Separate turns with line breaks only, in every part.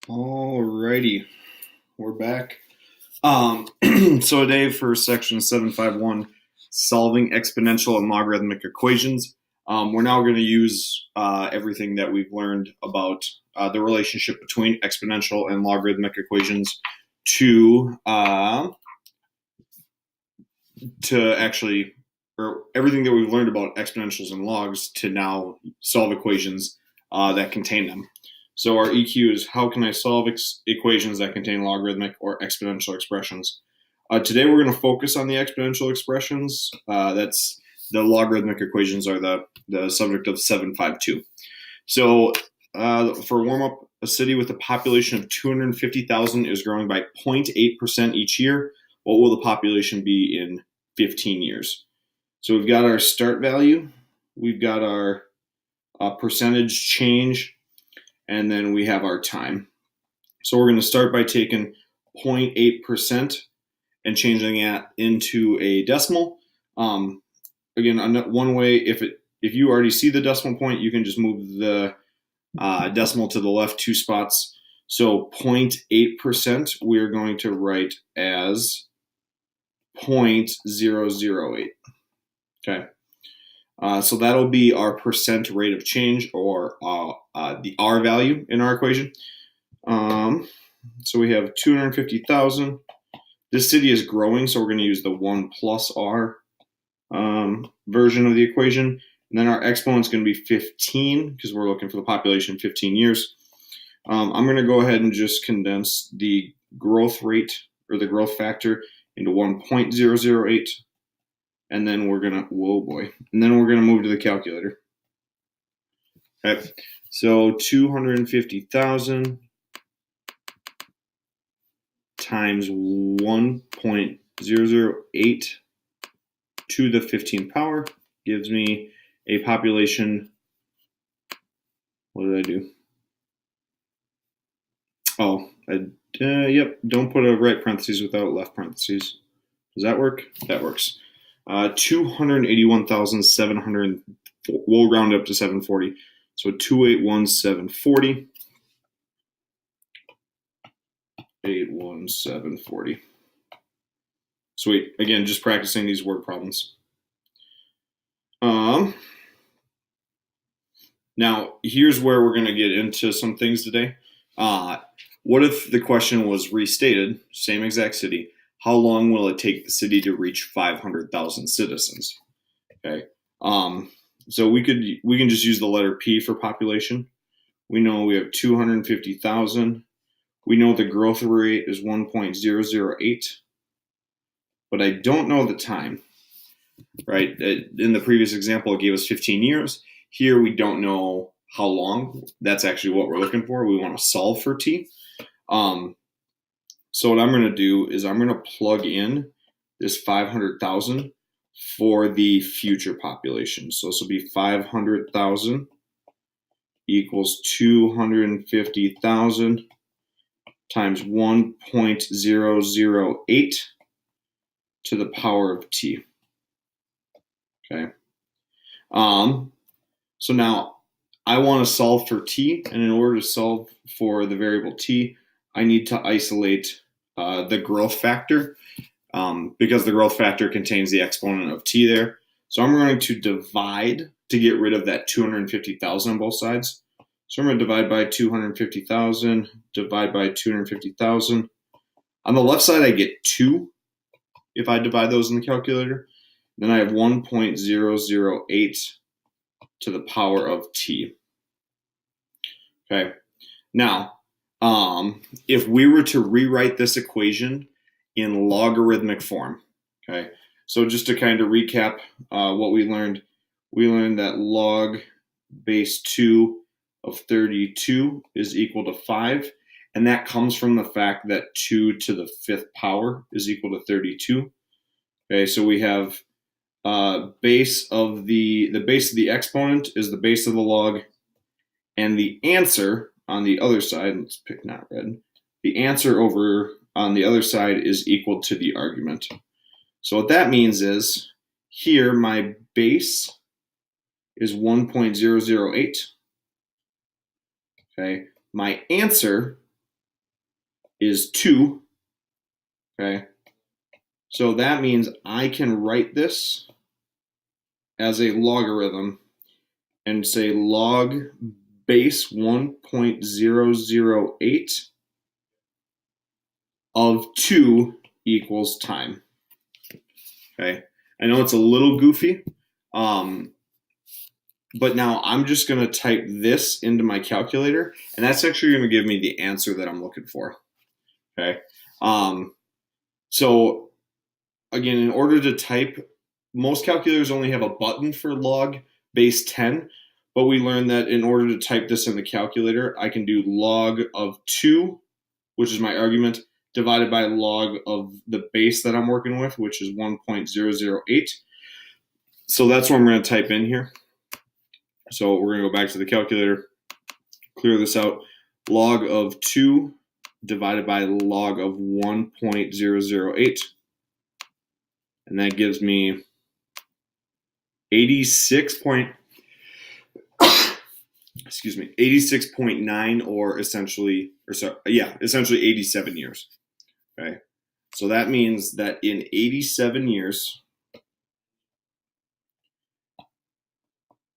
Alrighty, we're back. So today for section 751, solving exponential and logarithmic equations, we're now going to use everything that we've learned about the relationship between exponential and logarithmic equations to actually, or everything that we've learned about exponentials and logs to now solve equations that contain them. So our EQ is how can I solve equations that contain logarithmic or exponential expressions? Today we're going to focus on the exponential expressions. That's the logarithmic equations are the subject of 752. So for warm up, a city with a population of 250,000 is growing by 0.8% each year. What will the population be in 15 years? So we've got our start value, we've got our percentage change, and then we have our time. So we're going to start by taking 0.8% and changing that into a decimal. Again, one way, if you already see the decimal point, you can just move the decimal to the left 2 spots. So 0.8% we're going to write as 0.008. Okay. So that'll be our percent rate of change, or the R value in our equation. So we have 250,000. This city is growing, so we're going to use the 1 plus R version of the equation. And then our exponent is going to be 15 because we're looking for the population in 15 years. I'm going to go ahead and just condense the growth rate or the growth factor into 1.008. And then we're going to, move to the calculator. Okay, so 250,000 times 1.008 to the 15th power gives me a population. What did I do? Oh, yep, don't put a right parentheses without left parentheses. Does that work? That works. 281,700. We'll round up to 740. So 281,740. 81740. Sweet. Again, just practicing these word problems. Now, here's where we're going to get into some things today. What if the question was restated, same exact city, how long will it take the city to reach 500,000 citizens? Okay. So we can just use the letter P for population. We know we have 250,000. We know the growth rate is 1.008, but I don't know the time, right? In the previous example, it gave us 15 years. Here, we don't know how long. That's actually what we're looking for. We want to solve for T. So what I'm going to do is I'm going to plug in this 500,000 for the future population. So this will be 500,000 equals 250,000 times 1.008 to the power of T. Okay. So now I want to solve for T, and in order to solve for the variable T, I need to isolate the growth factor because the growth factor contains the exponent of T there. So I'm going to divide to get rid of that 250,000 on both sides. So I'm going to divide by 250,000, divide by 250,000. On the left side, I get 2 if I divide those in the calculator. Then I have 1.008 to the power of T. Okay. Now, if we were to rewrite this equation in logarithmic form, okay, so just to kind of recap what we learned that log base 2 of 32 is equal to 5, and that comes from the fact that 2 to the 5th power is equal to 32. Okay, so we have base of the base of the exponent is the base of the log, and the answer on the other side, let's pick not red, the answer over on the other side is equal to the argument. So what that means is here my base is 1.008. Okay, my answer is 2. Okay. So that means I can write this as a logarithm and say log base 1.008 of 2 equals time. Okay. I know it's a little goofy, but now I'm just going to type this into my calculator, and that's actually going to give me the answer that I'm looking for. Okay. So again, in order to type, most calculators only have a button for log base 10, but we learned that in order to type this in the calculator, I can do log of 2, which is my argument, divided by log of the base that I'm working with, which is 1.008. So that's what I'm going to type in here. So we're going to go back to the calculator, clear this out. Log of 2 divided by log of 1.008. And that gives me 86.9 or essentially 87 years. Okay. So that means that in 87 years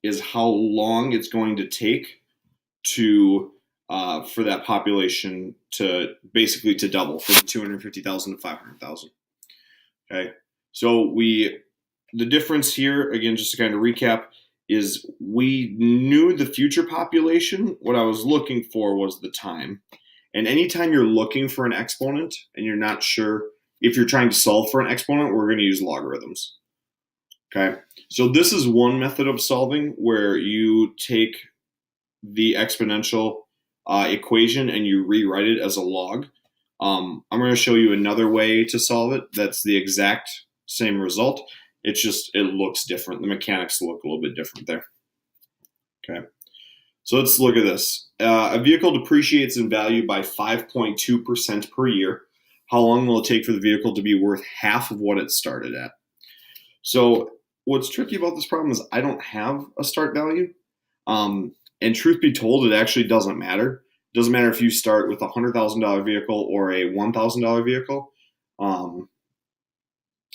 is how long it's going to take to for that population to basically to double from 250,000 to 500,000. Okay. So the difference here, again, just to kind of recap, is we knew the future population. What I was looking for was the time. And anytime you're looking for an exponent and you're not sure if you're trying to solve for an exponent, we're going to use logarithms. Okay. So this is one method of solving where you take the exponential equation and you rewrite it as a log. I'm going to show you another way to solve it that's the exact same result. It's just, it looks different. The mechanics look a little bit different there. Okay. So let's look at this. A vehicle depreciates in value by 5.2% per year. How long will it take for the vehicle to be worth half of what it started at? So what's tricky about this problem is I don't have a start value. And truth be told, it actually doesn't matter. It doesn't matter if you start with a $100,000 vehicle or a $1,000 vehicle.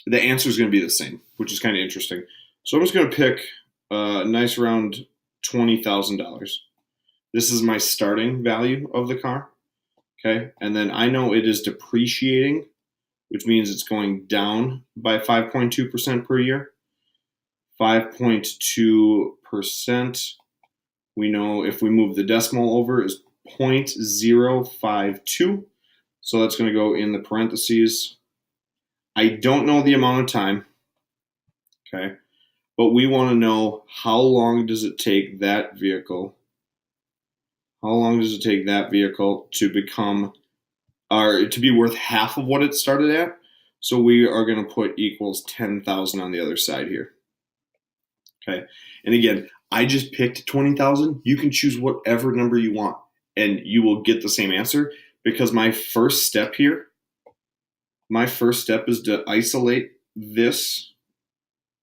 The answer is going to be the same, which is kind of interesting. So I'm just going to pick a nice round $20,000. This is my starting value of the car. Okay. And then I know it is depreciating, which means it's going down by 5.2% per year. 5.2%, we know if we move the decimal over, is 0.052. So that's going to go in the parentheses. I don't know the amount of time, okay, but we want to know how long does it take that vehicle to become, or to be worth half of what it started at. So we are going to put equals 10,000 on the other side here. Okay, and again, I just picked 20,000. You can choose whatever number you want, and you will get the same answer because my first step is to isolate this,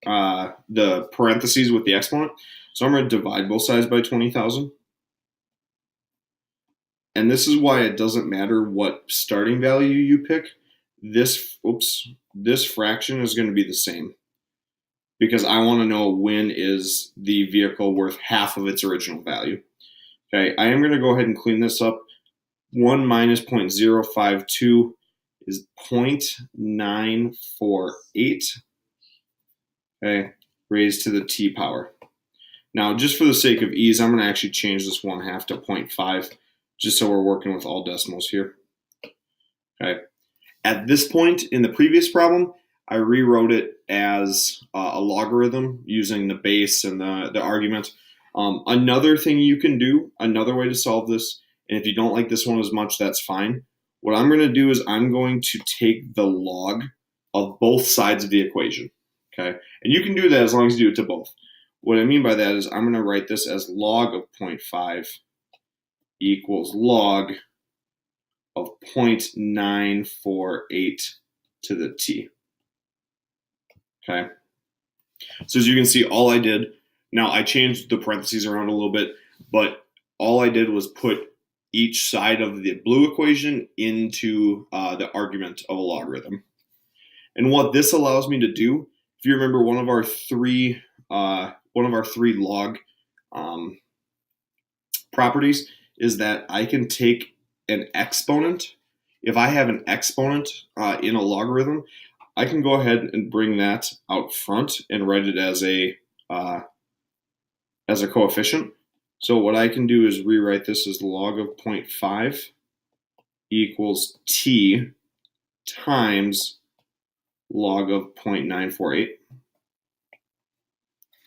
the parentheses with the exponent. So I'm going to divide both sides by 20,000. And this is why it doesn't matter what starting value you pick. This fraction is going to be the same because I want to know when is the vehicle worth half of its original value. Okay, I am going to go ahead and clean this up. 1 minus 0.052 is 0.948, okay, raised to the t power. Now, just for the sake of ease, I'm going to actually change this 1/2 to 0.5, just so we're working with all decimals here. Okay. At this point in the previous problem, I rewrote it as a logarithm using the base and the argument. Another thing you can do, another way to solve this, and if you don't like this one as much, that's fine. What I'm going to do is I'm going to take the log of both sides of the equation, okay? And you can do that as long as you do it to both. What I mean by that is I'm going to write this as log of 0.5 equals log of 0.948 to the t, okay? So as you can see, all I did, now I changed the parentheses around a little bit, but all I did was put each side of the blue equation into the argument of a logarithm. And what this allows me to do, if you remember one of our three log properties is that I can take an exponent. If I have an exponent in a logarithm, I can go ahead and bring that out front and write it as a coefficient. So what I can do is rewrite this as log of 0.5 equals t times log of 0.948.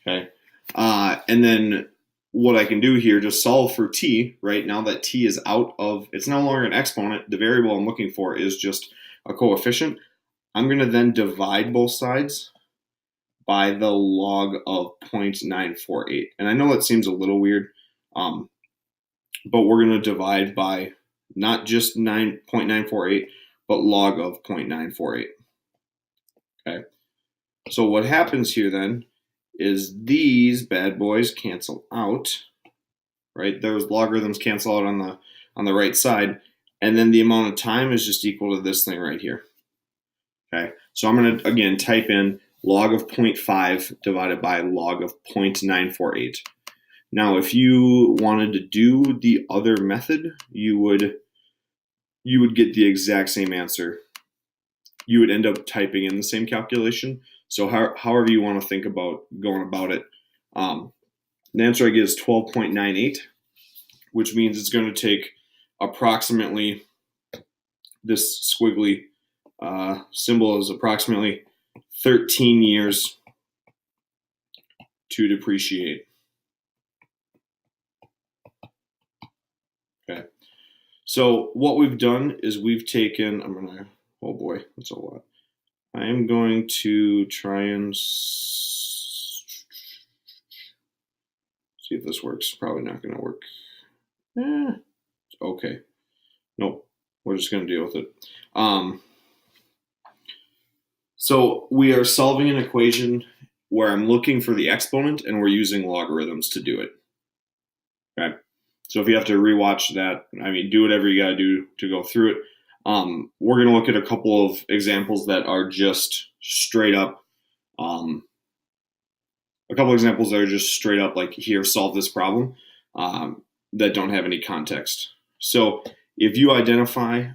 Okay. And then what I can do here, just solve for t, right? Now that t is out of, it's no longer an exponent. The variable I'm looking for is just a coefficient. I'm going to then divide both sides by the log of 0.948. And I know that seems a little weird, but we're going to divide by not just 0.948, but log of 0.948. Okay. So what happens here then is these bad boys cancel out, right? Those logarithms cancel out on the right side, and then the amount of time is just equal to this thing right here. Okay. So I'm going to again type in log of 0.5 divided by log of 0.948. Now, if you wanted to do the other method, you would get the exact same answer. You would end up typing in the same calculation. So however you want to think about going about it, the answer I get is 12.98, which means it's going to take approximately, this squiggly symbol is approximately 13 years to depreciate. Okay. So what we've done is we've taken, oh boy, that's a lot. I am going to try and see if this works. Probably not going to work. Okay. Nope. We're just going to deal with it. So we are solving an equation where I'm looking for the exponent and we're using logarithms to do it. Okay. So if you have to rewatch that, do whatever you got to do to go through it. We're going to look at a couple of examples that are just straight up, like here, solve this problem, that don't have any context. So if you identify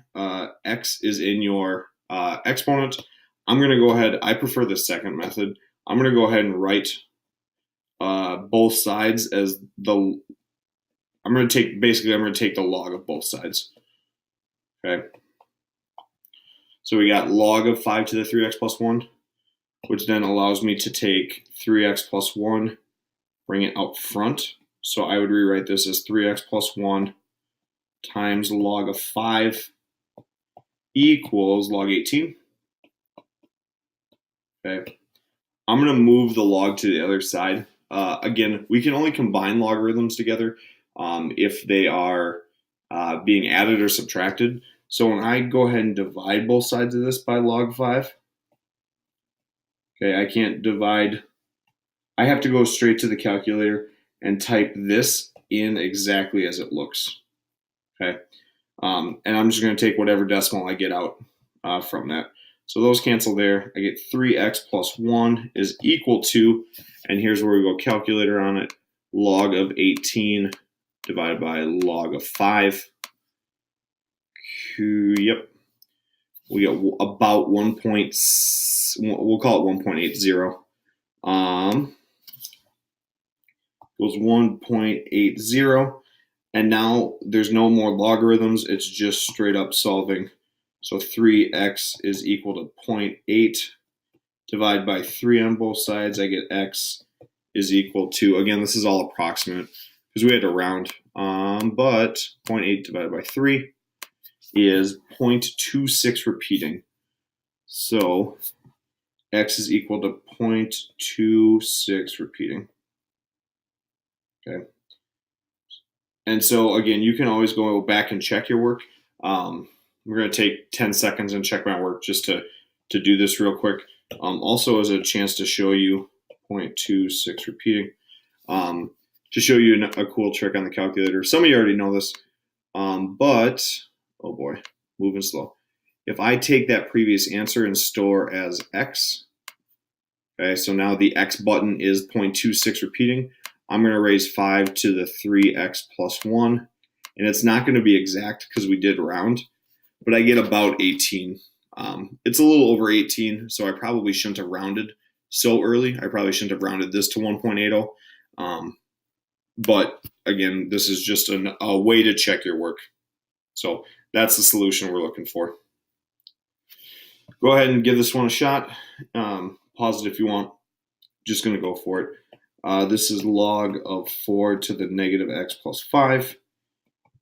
x is in your exponent, I'm going to go ahead, I prefer the second method. I'm going to go ahead and write both sides as I'm going to take the log of both sides. Okay. So we got log of 5 to the 3x plus 1, which then allows me to take 3x plus 1, bring it out front. So I would rewrite this as 3x plus 1 times log of 5 equals log 18. Okay. I'm going to move the log to the other side. Again, we can only combine logarithms together if they are being added or subtracted. So when I go ahead and divide both sides of this by log 5, okay, I can't divide. I have to go straight to the calculator and type this in exactly as it looks. Okay, and I'm just going to take whatever decimal I get out from that. So those cancel there. I get 3x plus 1 is equal to, and here's where we go calculator on it, log of 18 divided by log of 5. Yep. We get about 1. We'll call it 1.80. Goes 1.80. And now there's no more logarithms. It's just straight up solving. So 3x is equal to 0.8. Divide by 3 on both sides. I get x is equal to, again, this is all approximate because we had to round. But 0.8 divided by 3 is 0.26 repeating. So x is equal to 0.26 repeating. Okay. And so again, you can always go back and check your work. We're going to take 10 seconds and check my work just to do this real quick. Also as a chance to show you 0.26 repeating, to show you a cool trick on the calculator. Some of you already know this. But, oh boy, moving slow. If I take that previous answer and store as x, okay, so now the x button is 0.26 repeating. I'm going to raise 5 to the 3x plus 1. And it's not going to be exact because we did round, but I get about 18. It's a little over 18, so I probably shouldn't have rounded so early. I probably shouldn't have rounded this to 1.80. But again, this is just a way to check your work. So that's the solution we're looking for. Go ahead and give this one a shot. Pause it if you want. Just going to go for it. This is log of 4 to the negative x plus 5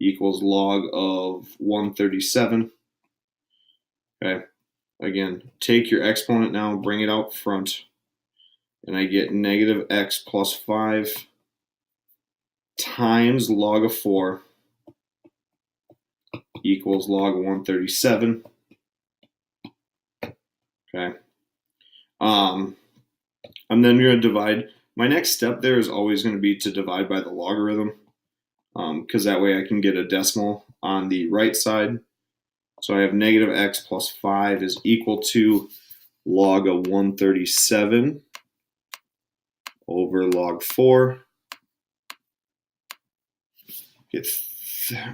equals log of 137. Okay. Again, take your exponent now, bring it out front, and I get negative x plus 5 times log of 4 equals log of 137. Okay. I'm then going to divide. My next step there is always going to be to divide by the logarithm, because that way I can get a decimal on the right side. So I have negative x plus 5 is equal to log of 137 over log 4.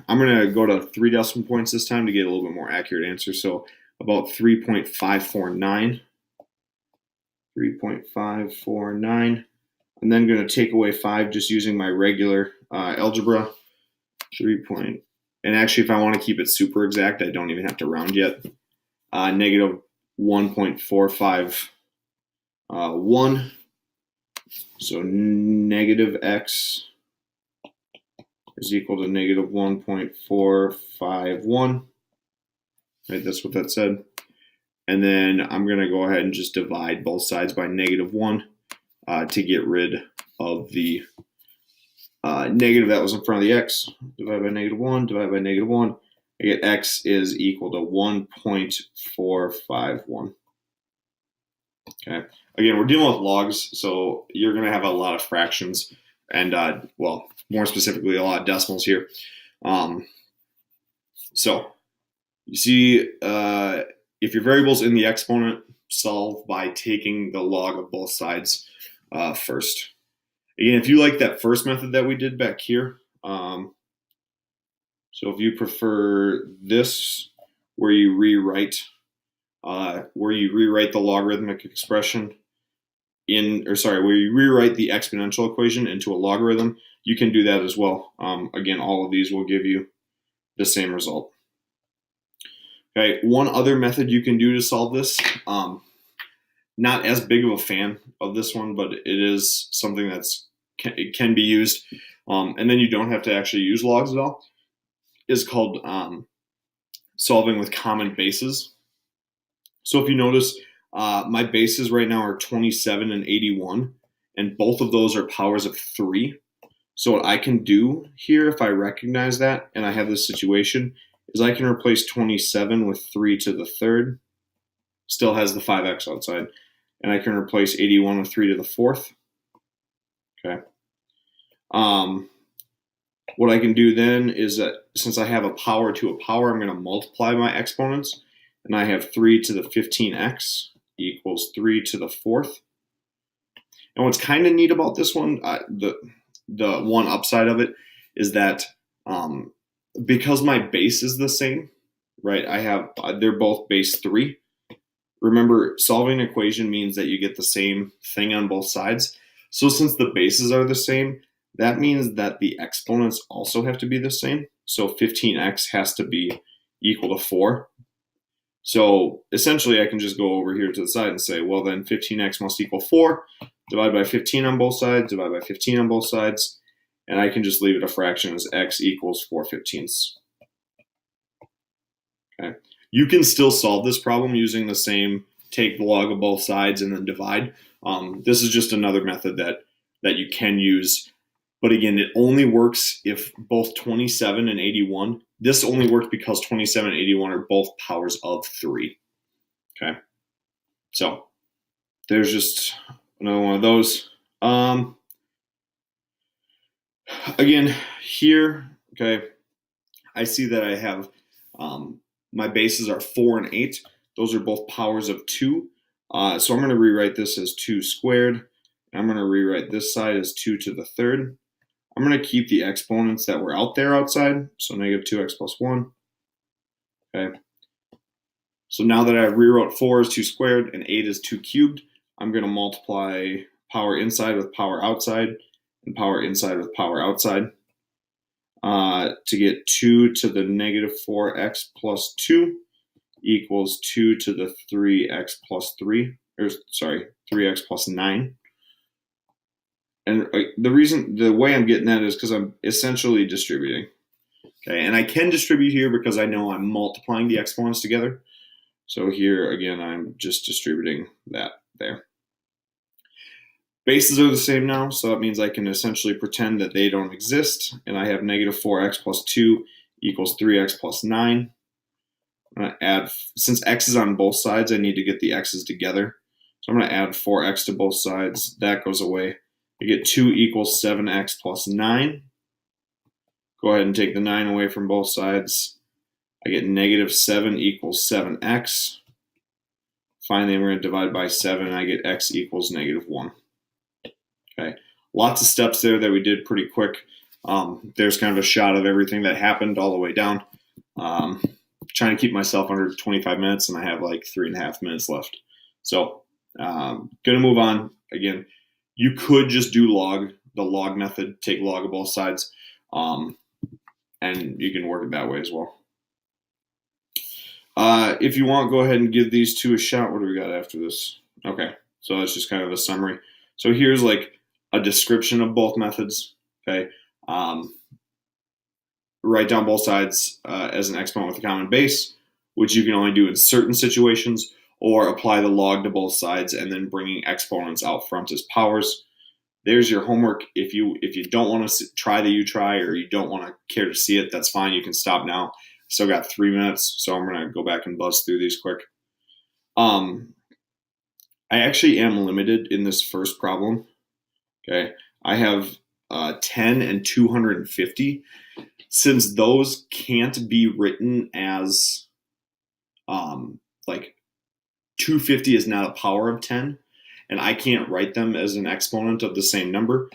I'm going to go to 3 decimal points this time to get a little bit more accurate answer. So about 3.549. 3.549. I'm then going to take away 5 just using my regular algebra. And actually, if I want to keep it super exact, I don't even have to round yet. Negative 1.451. So negative x is equal to negative 1.451. Right, that's what that said. And then I'm going to go ahead and just divide both sides by negative 1 to get rid of the negative that was in front of the x. Divide by negative 1, divide by negative 1. I get x is equal to 1.451. Okay. Again, we're dealing with logs, so you're going to have a lot of fractions and, well, more specifically, a lot of decimals here. So you see, if your variable's in the exponent, solve by taking the log of both sides first. Again, if you like that first method that we did back here, so if you prefer this, where you rewrite the logarithmic expression where you rewrite the exponential equation into a logarithm, you can do that as well. Again, all of these will give you the same result. Okay, one other method you can do to solve this, not as big of a fan of this one, but it is something it can be used, and then you don't have to actually use logs at all, is called solving with common bases. So if you notice, my bases right now are 27 and 81, and both of those are powers of 3. So what I can do here, if I recognize that and I have this situation, is I can replace 27 with 3 to the 3rd. Still has the 5x outside. And I can replace 81 with 3 to the 4th. Okay. What I can do then is that since I have a power to a power, I'm going to multiply my exponents. And I have 3 to the 15x equals 3 to the 4th. And what's kind of neat about this one, the one upside of it is that because my base is the same, right? They're both base 3. Remember, solving an equation means that you get the same thing on both sides. So since the bases are the same, that means that the exponents also have to be the same. So 15x has to be equal to 4. So essentially, I can just go over here to the side and say, well, then 15x must equal 4. Divide by 15 on both sides, divide by 15 on both sides. And I can just leave it a fraction as x equals 4/15. Okay. You can still solve this problem using the same take the log of both sides and then divide. This is just another method that you can use. But again, it only works if both 27 and 81. This only works because 27 and 81 are both powers of 3. Okay. So there's just another one of those. Again, here, okay, I see that I have my bases are 4 and 8. Those are both powers of 2. So I'm going to rewrite this as 2 squared. I'm going to rewrite this side as 2 to the third. I'm going to keep the exponents that were out there outside. So negative 2x plus 1. Okay. So now that I rewrote 4 is 2 squared and 8 is 2 cubed, I'm going to multiply power inside with power outside and power inside with power outside to get 2 to the negative 4x plus 2 equals 2 to the 3x plus 3, or sorry, 3x plus 9. And the way I'm getting that is because I'm essentially distributing. Okay, and I can distribute here because I know I'm multiplying the exponents together. So here, again, I'm just distributing that there. Bases are the same now, so that means I can essentially pretend that they don't exist, and I have negative 4x plus 2 equals 3x plus 9. I'm going to add, since x is on both sides, I need to get the x's together. So I'm going to add 4x to both sides. That goes away. I get 2 equals 7x plus 9. Go ahead and take the 9 away from both sides. I get negative 7 equals 7x. Finally, we're going to divide by 7, and I get x equals negative 1. Okay, lots of steps there that we did pretty quick. There's kind of a shot of everything that happened all the way down. Trying to keep myself under 25 minutes, and I have like 3.5 minutes left. So, going to move on. Again, you could just do the log method, take log of both sides, and you can work it that way as well. If you want, go ahead and give these two a shot. What do we got after this? Okay, so that's just kind of a summary. So here's like a description of both methods. Okay, write down both sides as an exponent with a common base, which you can only do in certain situations, or apply the log to both sides and then bringing exponents out front as powers. There's your homework. If you don't want to try the U-try, or you don't want to care to see it, that's fine. You can stop now. Still got 3 minutes, so I'm going to go back and buzz through these quick. I actually am limited in this first problem. Okay, I have 10 and 250. Since those can't be written as like 250 is not a power of 10, and I can't write them as an exponent of the same number,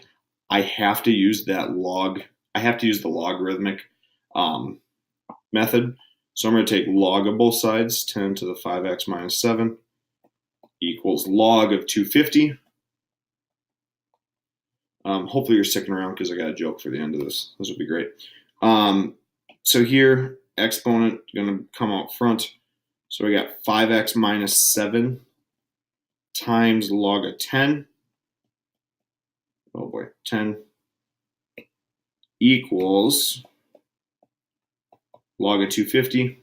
I have to use that log. I have to use the logarithmic method. So I'm going to take log of both sides, 10 to the 5x minus 7 equals log of 250. Hopefully you're sticking around because I got a joke for the end of this. This would be great. So here, exponent going to come out front. So we got 5x minus 7 times log of 10. Oh boy, 10 equals log of 250.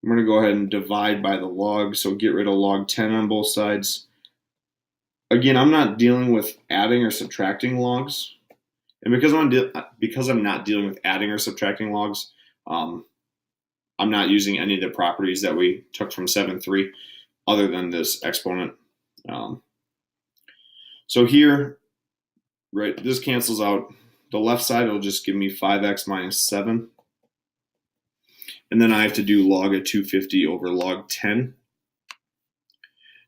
I'm going to go ahead and divide by the log, so get rid of log 10 on both sides. Again, I'm not dealing with adding or subtracting logs. And because I'm not dealing with adding or subtracting logs, I'm not using any of the properties that we took from 7.3 other than this exponent. So here, right, this cancels out. The left side will just give me 5x minus 7. And then I have to do log of 250 over log 10.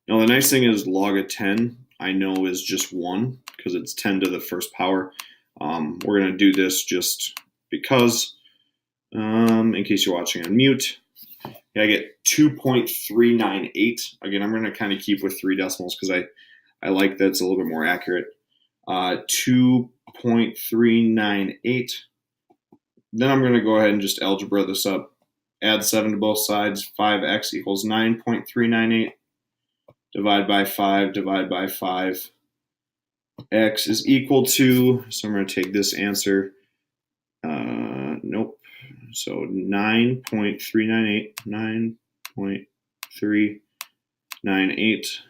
Now the nice thing is log of 10 I know is just 1 because it's 10 to the first power. We're going to do this just because, in case you're watching on mute. I get 2.398. Again, I'm going to kind of keep with 3 decimals because I like that it's a little bit more accurate. 2.398. Then I'm going to go ahead and just algebra this up. Add 7 to both sides. 5x equals 9.398. Divide by 5, divide by 5. X is equal to, so I'm going to take this answer. Nope. So 9.398, 9.398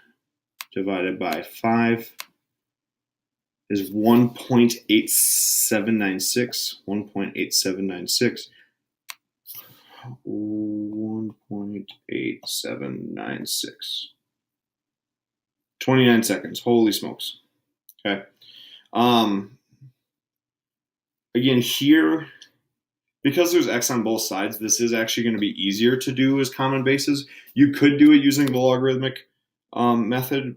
divided by 5 is 1.8796. 1.8796. 1.8796. 29 seconds. Holy smokes. Okay. Again, here because there's x on both sides, this is actually going to be easier to do as common bases. You could do it using the logarithmic method,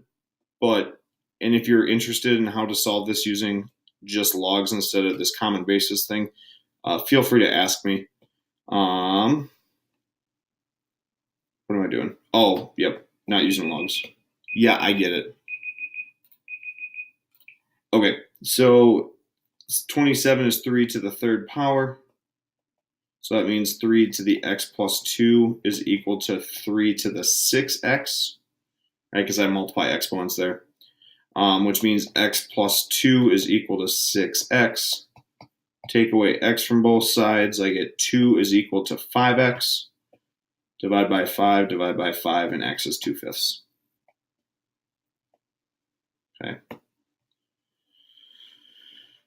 and if you're interested in how to solve this using just logs instead of this common basis thing, feel free to ask me. What am I doing? Oh, yep, not using logs. Yeah, I get it. Okay, so 27 is 3 to the third power. So that means 3 to the x plus 2 is equal to 3 to the 6x, right? Because I multiply exponents there, which means x plus 2 is equal to 6x. Take away x from both sides, I get 2 is equal to 5x. Divide by 5, and x is 2/5.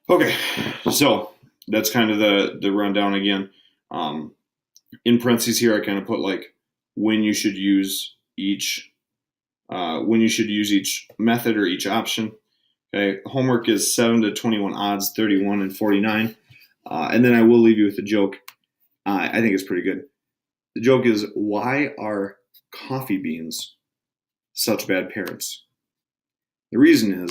Okay, so that's kind of the rundown again. In parentheses here, I kind of put like when you should use each method or each option. Okay, homework is 7 to 21 odds, 31 and 49, and then I will leave you with a joke. I think it's pretty good. The joke is, why are coffee beans such bad parents? The reason is